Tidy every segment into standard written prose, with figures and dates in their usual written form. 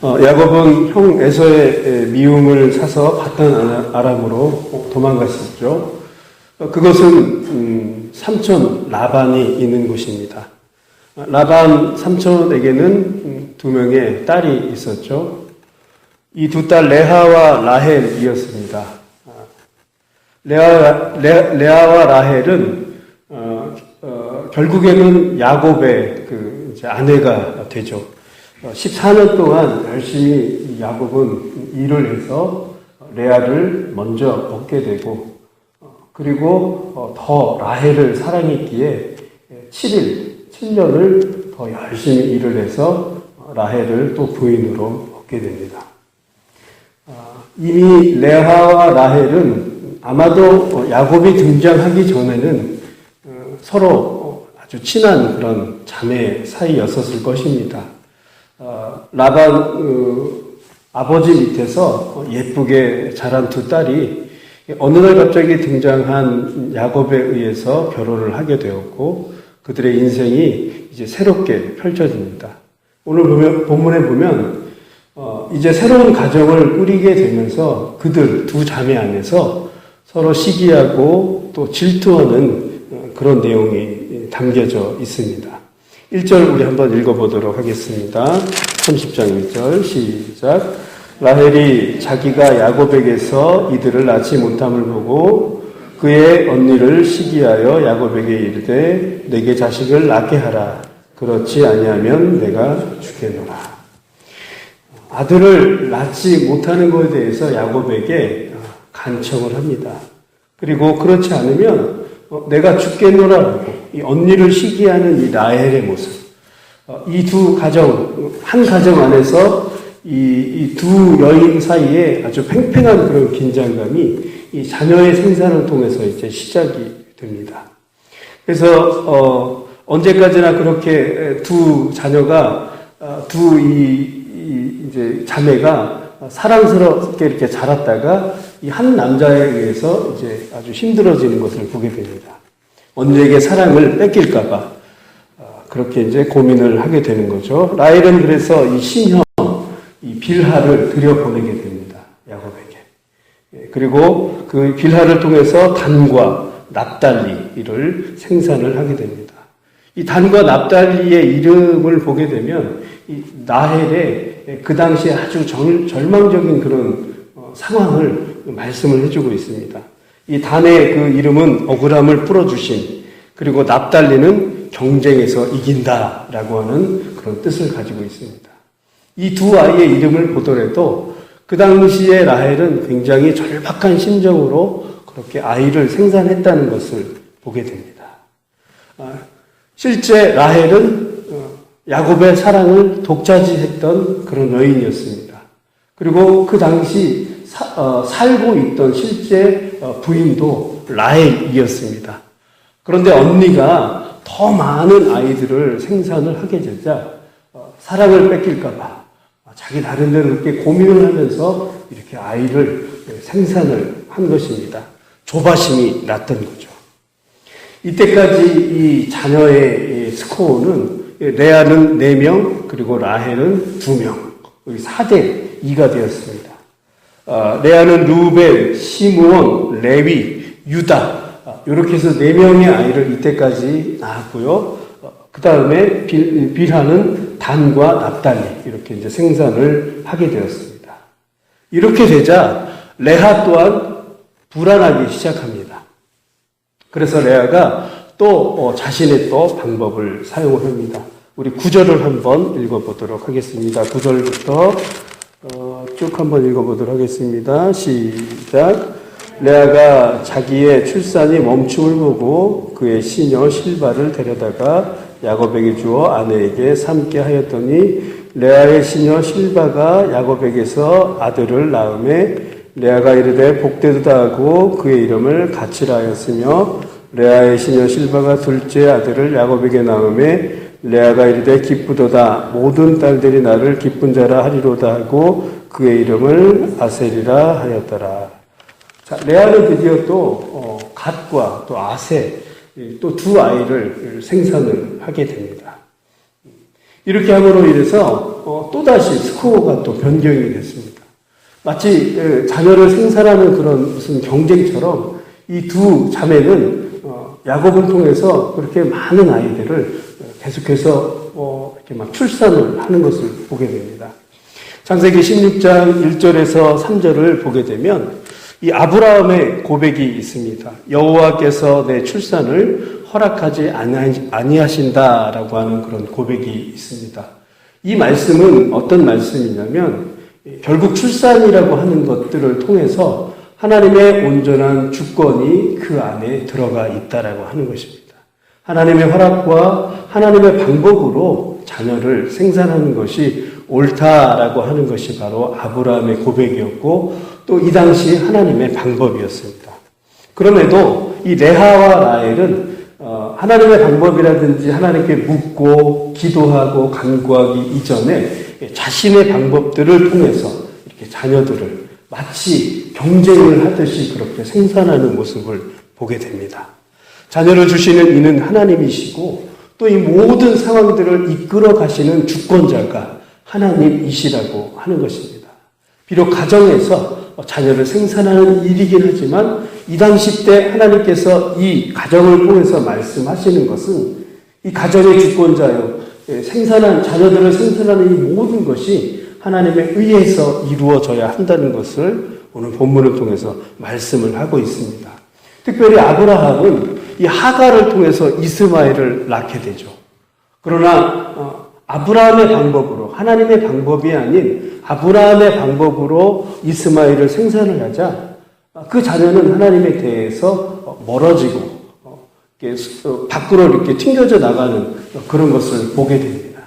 야곱은 형 에서의 미움을 사서 바단 아람으로 도망갔었죠. 그것은 삼촌 라반이 있는 곳입니다. 라반 삼촌에게는 두 명의 딸이 있었죠. 이 두 딸 레아와 라헬이었습니다. 레아와 라헬은 결국에는 야곱의 이제 아내가 되죠. 14년 동안 열심히 야곱은 일을 해서 레아를 먼저 얻게 되고, 그리고 더 라헬을 사랑했기에 7년을 더 열심히 일을 해서 라헬을 또 부인으로 얻게 됩니다. 이미 레아와 라헬은 아마도 야곱이 등장하기 전에는 서로 아주 친한 그런 자매 사이였었을 것입니다. 라반 아버지 밑에서 예쁘게 자란 두 딸이 어느 날 갑자기 등장한 야곱에 의해서 결혼을 하게 되었고, 그들의 인생이 이제 새롭게 펼쳐집니다. 오늘 본문에 보면 이제 새로운 가정을 꾸리게 되면서 그들 두 자매 안에서 서로 시기하고 또 질투하는 그런 내용이 담겨져 있습니다. 1절 우리 한번 읽어보도록 하겠습니다. 30장 1절 시작. 라헬이 자기가 야곱에게서 이들을 낳지 못함을 보고 그의 언니를 시기하여 야곱에게 이르되 내게 자식을 낳게 하라. 그렇지 아니하면 내가 죽겠노라. 아들을 낳지 못하는 것에 대해서 야곱에게 간청을 합니다. 그리고 그렇지 않으면 내가 죽겠노라고 이 언니를 시기하는 이 라헬의 모습, 이 두 가정, 한 가정 안에서 이 두 여인 사이에 아주 팽팽한 그런 긴장감이 이 자녀의 생산을 통해서 이제 시작이 됩니다. 그래서 언제까지나 그렇게 두 자녀가 이제 자매가 사랑스럽게 이렇게 자랐다가 이 한 남자에 의해서 이제 아주 힘들어지는 것을 보게 됩니다. 언니에게 사랑을 뺏길까봐 그렇게 이제 고민을 하게 되는 거죠. 라헬은 그래서 이 신형, 이 빌하를 들여보내게 됩니다. 야곱에게. 그리고 그 빌하를 통해서 단과 납달리를 생산을 하게 됩니다. 이 단과 납달리의 이름을 보게 되면 이 라헬의 그 당시에 아주 절망적인 그런 상황을 말씀을 해주고 있습니다. 이 단의 그 이름은 억울함을 풀어주신, 그리고 납달리는 경쟁에서 이긴다라고 하는 그런 뜻을 가지고 있습니다. 이 두 아이의 이름을 보더라도 그 당시에 라헬은 굉장히 절박한 심정으로 그렇게 아이를 생산했다는 것을 보게 됩니다. 실제 라헬은 야곱의 사랑을 독차지했던 그런 여인이었습니다. 그리고 그 당시 살고 있던 실제 부인도 라헬이었습니다. 그런데 언니가 더 많은 아이들을 생산을 하게 되자 사랑을 뺏길까봐 자기 나름대로 이렇게 고민을 하면서 이렇게 아이를 생산을 한 것입니다. 조바심이 났던 거죠. 이때까지 이 자녀의 스코어는 레아는 4명, 그리고 라헬은 2명, 4대 2가 되었습니다. 레아는 루벤, 시므온, 레위, 유다, 이렇게 해서 4명의 아이를 이때까지 낳았고요. 그 다음에 빌하는 단과 납달리, 이렇게 이제 생산을 하게 되었습니다. 이렇게 되자 레아 또한 불안하기 시작합니다. 그래서 레아가 또 자신의 또 방법을 사용을 합니다. 우리 9절을 한번 읽어보도록 하겠습니다. 9절부터 쭉 한번 읽어보도록 하겠습니다. 시작. 레아가 자기의 출산이 멈춤을 보고 그의 시녀 실바를 데려다가 야곱에게 주어 아내에게 삼게 하였더니 레아의 시녀 실바가 야곱에게서 아들을 낳음에 레아가 이르되 복되도다 하고 그의 이름을 가치라 하였으며 레아의 시녀 실바가 둘째 아들을 야곱에게 낳음에 레아가 이르되 기쁘도다 모든 딸들이 나를 기쁜 자라 하리로다 하고 그의 이름을 아셀이라 하였더라. 자, 레아는 드디어 또 갓과 또 아세 또 두 아이를 생산을 하게 됩니다. 이렇게 함으로 인해서 또다시 스코어가 또 변경이 됐습니다. 마치 자녀를 생산하는 그런 무슨 경쟁처럼 이 두 자매는 야곱을 통해서 그렇게 많은 아이들을 계속해서 이렇게 막 출산을 하는 것을 보게 됩니다. 창세기 16장 1절에서 3절을 보게 되면 이 아브라함의 고백이 있습니다. 여호와께서 내 출산을 허락하지 아니하신다라고 하는 그런 고백이 있습니다. 이 말씀은 어떤 말씀이냐면 결국 출산이라고 하는 것들을 통해서 하나님의 온전한 주권이 그 안에 들어가 있다라고 하는 것입니다. 하나님의 허락과 하나님의 방법으로 자녀를 생산하는 것이 옳다라고 하는 것이 바로 아브라함의 고백이었고 또 이 당시 하나님의 방법이었습니다. 그럼에도 이 레아와 라헬은 하나님의 방법이라든지 하나님께 묻고 기도하고 간구하기 이전에 자신의 방법들을 통해서 이렇게 자녀들을 마치 경쟁을 하듯이 그렇게 생산하는 모습을 보게 됩니다. 자녀를 주시는 이는 하나님이시고 또 이 모든 상황들을 이끌어 가시는 주권자가 하나님이시라고 하는 것입니다. 비록 가정에서 자녀를 생산하는 일이긴 하지만 이 당시 때 하나님께서 이 가정을 통해서 말씀하시는 것은 이 가정의 주권자요, 자녀들을 생산하는 이 모든 것이 하나님에 의해서 이루어져야 한다는 것을 오늘 본문을 통해서 말씀을 하고 있습니다. 특별히 아브라함은 이 하갈을 통해서 이스마엘을 낳게 되죠. 그러나 아브라함의 방법으로, 하나님의 방법이 아닌 아브라함의 방법으로 이스마엘을 생산을 하자 그 자녀는 하나님에 대해서 멀어지고 밖으로 이렇게 튕겨져 나가는 그런 것을 보게 됩니다.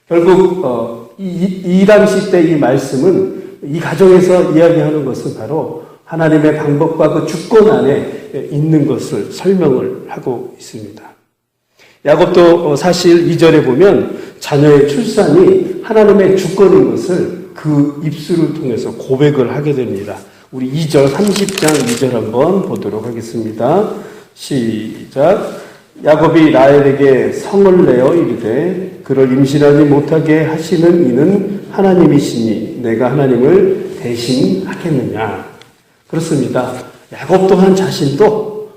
결국 이 당시 때 이 말씀은 이 가정에서 이야기하는 것은 바로 하나님의 방법과 그 주권 안에 있는 것을 설명을 하고 있습니다. 야곱도 사실 2절에 보면 자녀의 출산이 하나님의 주권인 것을 그 입술을 통해서 고백을 하게 됩니다. 우리 2절 30장 2절 한번 보도록 하겠습니다. 시작. 야곱이 라헬에게 성을 내어 이르되 그를 임신하지 못하게 하시는 이는 하나님이시니 내가 하나님을 대신하겠느냐. 그렇습니다. 야곱 또한 자신도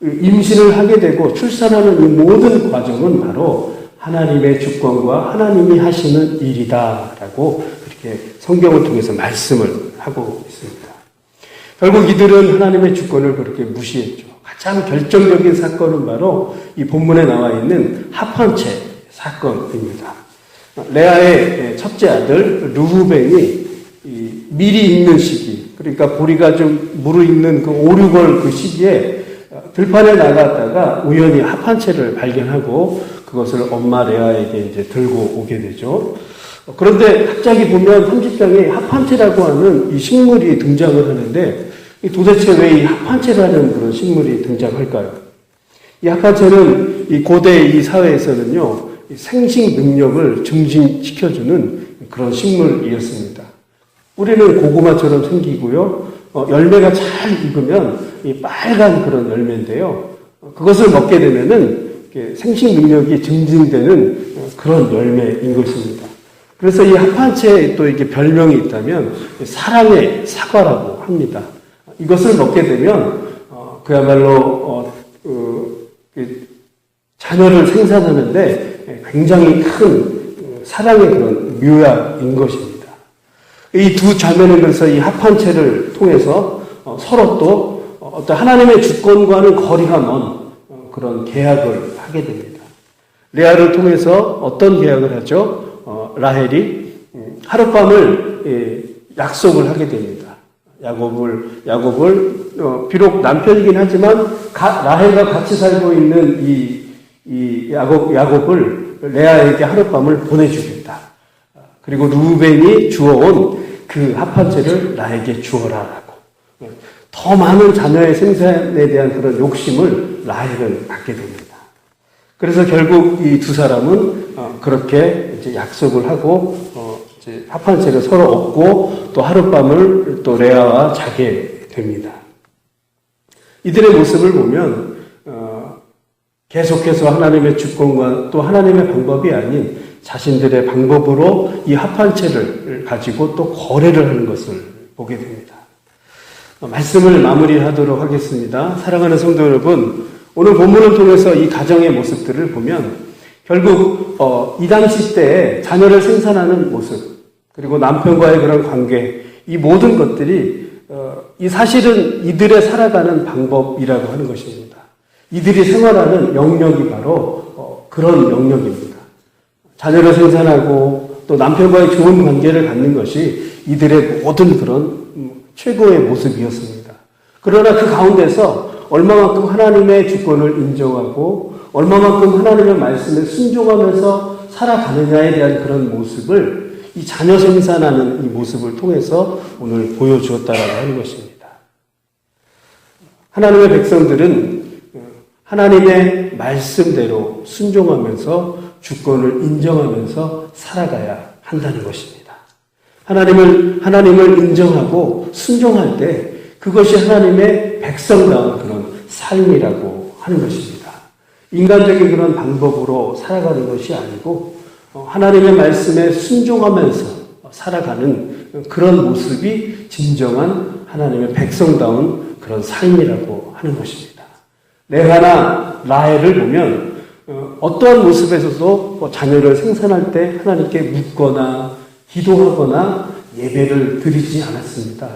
임신을 하게 되고 출산하는 이 모든 과정은 바로 하나님의 주권과 하나님이 하시는 일이다라고 이렇게 성경을 통해서 말씀을 하고 있습니다. 결국 이들은 하나님의 주권을 그렇게 무시했죠. 가장 결정적인 사건은 바로 이 본문에 나와 있는 합한채 사건입니다. 레아의 첫째 아들 르우벤이 밀이 익는 시기, 그러니까 보리가 좀 무르익는 그 5, 6월 그 시기에 들판에 나갔다가 우연히 합한채를 발견하고 그것을 엄마 레아에게 이제 들고 오게 되죠. 그런데 갑자기 보면 30장에 합한채라고 하는 이 식물이 등장을 하는데 도대체 왜 이 합한채라는 그런 식물이 등장할까요? 이 합한채는 이 고대 이 사회에서는요, 생식 능력을 증진시켜주는 그런 식물이었습니다. 뿌리는 고구마처럼 생기고요, 열매가 잘 익으면 이 빨간 그런 열매인데요, 그것을 먹게 되면은 생식 능력이 증진되는 그런 열매인 것입니다. 그래서 이 합한채에 또 이게 별명이 있다면 사랑의 사과라고 합니다. 이것을 먹게 되면 그야말로 자녀를 생산하는데 굉장히 큰 사랑의 그런 묘약인 것입니다. 이 두 자매는 그래서 이 합한채를 통해서 서로 또 어떤 하나님의 주권과는 거리가 먼 그런 계약을 하게 됩니다. 레아를 통해서 어떤 계약을 하죠? 라헬이 하룻밤을 약속을 하게 됩니다. 야곱을 비록 남편이긴 하지만 라헬과 같이 살고 있는 이 야곱을 레아에게 하룻밤을 보내주겠다. 그리고 루벤이 주어온 그 합한채를 나에게 주어라라고. 더 많은 자녀의 생산에 대한 그런 욕심을 라헬은 갖게 됩니다. 그래서 결국 이 두 사람은 그렇게 이제 약속을 하고 이제 합한채를 서로 얻고 또 하룻밤을 또 레아와 자게 됩니다. 이들의 모습을 보면 계속해서 하나님의 주권과 또 하나님의 방법이 아닌 자신들의 방법으로 이 합판체를 가지고 또 거래를 하는 것을 보게 됩니다. 말씀을 마무리하도록 하겠습니다. 사랑하는 성도 여러분, 오늘 본문을 통해서 이 가정의 모습들을 보면 결국 이 당시 때에 자녀를 생산하는 모습, 그리고 남편과의 그런 관계, 이 모든 것들이 이 사실은 이들의 살아가는 방법이라고 하는 것입니다. 이들이 생활하는 영역이 바로 그런 영역입니다. 자녀를 생산하고 또 남편과의 좋은 관계를 갖는 것이 이들의 모든 그런 최고의 모습이었습니다. 그러나 그 가운데서 얼마만큼 하나님의 주권을 인정하고 얼마만큼 하나님의 말씀에 순종하면서 살아가느냐에 대한 그런 모습을 이 자녀 생산하는 이 모습을 통해서 오늘 보여주었다라고 하는 것입니다. 하나님의 백성들은 하나님의 말씀대로 순종하면서 주권을 인정하면서 살아가야 한다는 것입니다. 하나님을 인정하고 순종할 때 그것이 하나님의 백성다운 그런 삶이라고 하는 것입니다. 인간적인 그런 방법으로 살아가는 것이 아니고 하나님의 말씀에 순종하면서 살아가는 그런 모습이 진정한 하나님의 백성다운 그런 삶이라고 하는 것입니다. 레아나 라헬을 보면 어떠한 모습에서도 자녀를 생산할 때 하나님께 묻거나 기도하거나 예배를 드리지 않았습니다.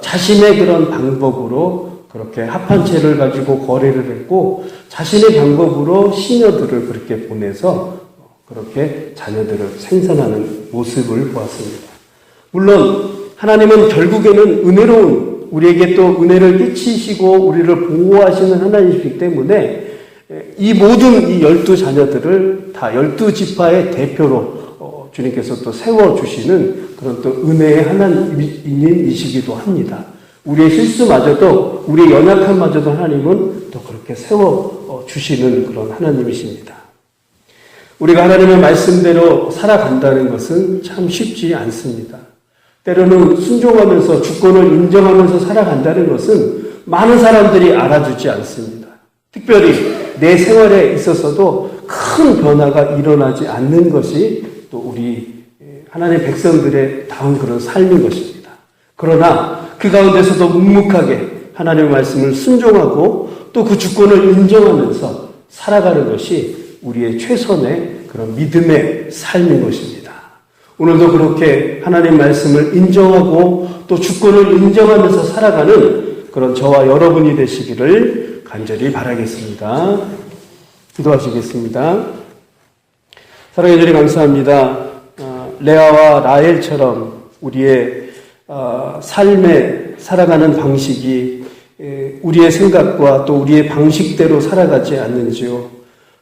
자신의 그런 방법으로 그렇게 합판체를 가지고 거래를 했고 자신의 방법으로 시녀들을 그렇게 보내서 그렇게 자녀들을 생산하는 모습을 보았습니다. 물론 하나님은 결국에는 은혜로운 우리에게 또 은혜를 끼치시고 우리를 보호하시는 하나님이시기 때문에 이 모든 이 12자녀들을 다 12지파의 대표로 주님께서 또 세워주시는 그런 또 은혜의 하나님이시기도 합니다. 우리의 실수마저도 우리의 연약함마저도 하나님은 또 그렇게 세워주시는 그런 하나님이십니다. 우리가 하나님의 말씀대로 살아간다는 것은 참 쉽지 않습니다. 때로는 순종하면서 주권을 인정하면서 살아간다는 것은 많은 사람들이 알아주지 않습니다. 특별히 내 생활에 있어서도 큰 변화가 일어나지 않는 것이 또 우리 하나님의 백성들의 다운 그런 삶인 것입니다. 그러나 그 가운데서도 묵묵하게 하나님의 말씀을 순종하고 또 그 주권을 인정하면서 살아가는 것이 우리의 최선의 그런 믿음의 삶인 것입니다. 오늘도 그렇게 하나님 말씀을 인정하고 또 주권을 인정하면서 살아가는 그런 저와 여러분이 되시기를 간절히 바라겠습니다. 기도하시겠습니다. 사랑해 주님 감사합니다. 레아와 라헬처럼 우리의 삶에 살아가는 방식이 우리의 생각과 또 우리의 방식대로 살아가지 않는지요.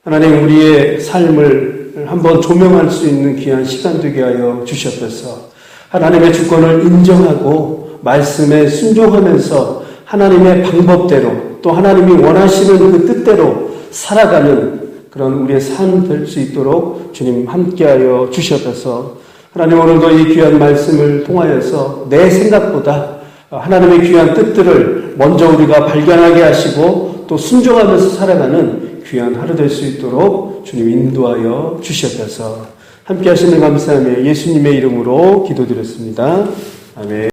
하나님 우리의 삶을 한번 조명할 수 있는 귀한 시간 되게 하여 주셨소서. 하나님의 주권을 인정하고 말씀에 순종하면서 하나님의 방법대로 또 하나님이 원하시는 그 뜻대로 살아가는 그런 우리의 삶 될 수 있도록 주님 함께하여 주셨소서. 하나님 오늘도 이 귀한 말씀을 통하여서 내 생각보다 하나님의 귀한 뜻들을 먼저 우리가 발견하게 하시고 또 순종하면서 살아가는 귀한 하루 될 수 있도록 주님 인도하여 주시옵소서. 함께 하시는 감사하며 예수님의 이름으로 기도드렸습니다. 아멘.